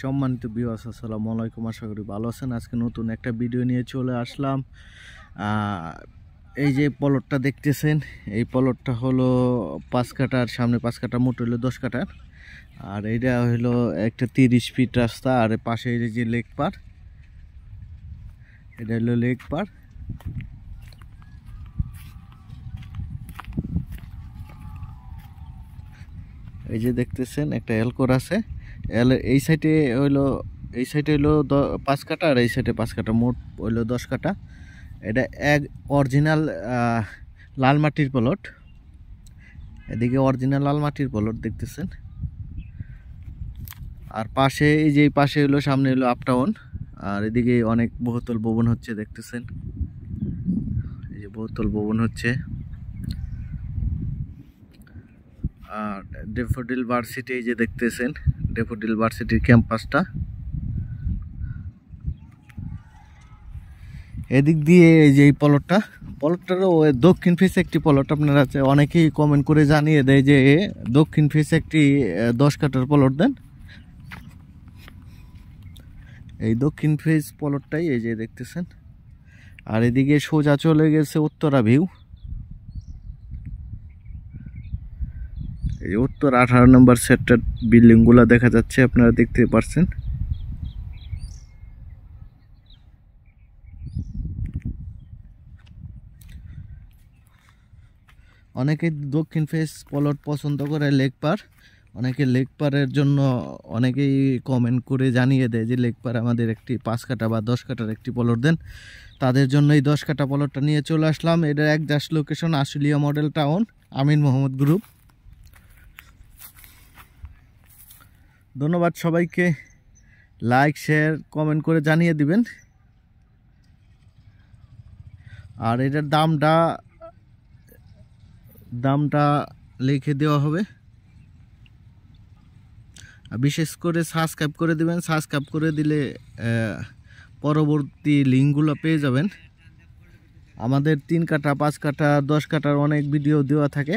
সম্মানিত ভিউয়ার্স, আসসালামু আলাইকুম। আশা করি ভালো আছেন। আজকে নতুন একটা ভিডিও নিয়ে চলে আসলাম। এই যে পলটটা দেখতেছেন, এই পলটটা হলো 5 কাঠার, সামনে 5 কাঠা, মোট হলো 10 কাঠার। আর এটা হলো একটা 30 ফিট রাস্তা। আর পাশে এই যে লেক পার, এটা হলো লেক পার। এই যে দেখতেছেন একটা এলকোর আছে। এই সাইডে হইলো, এই সাইডে হইলো 5 কাঠা, আর এই সাইডে 5 কাঠা, মোট হইলো 10 কাঠা। এটা এক অরিজিনাল লাল মাটির প্লট। এদিকে অরিজিনাল লাল মাটির প্লট দেখতেছেন। আর পাশে এই যে পাশে হলো, সামনে হলো আপটাউন। আর এদিকে অনেক বহুতল ভবন হচ্ছে দেখতেছেন। এই যে বহুতল ভবন হচ্ছে। আর ড্যাফোডিল ভার্সিটি এই যে দেখতেছেন, ড্যাফোডিল ভার্সিটির ক্যাম্পাসটা। এদিক দিয়ে এই যে এই পলটটারও দক্ষিণ ফেসে একটি পলট। আপনারা অনেকেই কমেন্ট করে জানিয়ে দেয় যে দক্ষিণ ফেসে একটি 10 কাঠার পলট দেন। এই দক্ষিণ ফেস পলটটাই এই যে দেখতেছেন। আর এদিকে সোজা চলে গেছে উত্তরা ভিউ। এই উত্তর 18 নম্বর সেক্টর বিল্ডিংগুলো দেখা যাচ্ছে, আপনারা দেখতে পাচ্ছেন। অনেকে দক্ষিণ ফেস পলট পছন্দ করে লেক পার। অনেকে লেক পারের জন্য অনেকেই কমেন্ট করে জানিয়ে দেয় যে লেক পার আমাদের একটি 5 কাঠা বা 10 কাঠার একটি পলট দেন। তাদের জন্য এই 10 কাঠা পলটটা নিয়ে চলে আসলাম। এটার exact location Ashulia model town, Amin Mohammad group. ধন্যবাদ সবাইকে। লাইক, শেয়ার, কমেন্ট করে জানিয়ে দিবেন। আর এটার দামটা লিখে দেওয়া হবে। বিশেষ করে সাবস্ক্রাইব করে দিবেন। সাবস্ক্রাইব করে দিলে পরবর্তী লিঙ্কগুলো পেয়ে যাবেন। আমাদের 3 কাঠা, 5 কাঠা, 10 কাঠার অনেক ভিডিও দেওয়া থাকে।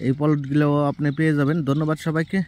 এই পলটগুলোও আপনি পেয়ে যাবেন। ধন্যবাদ সবাইকে।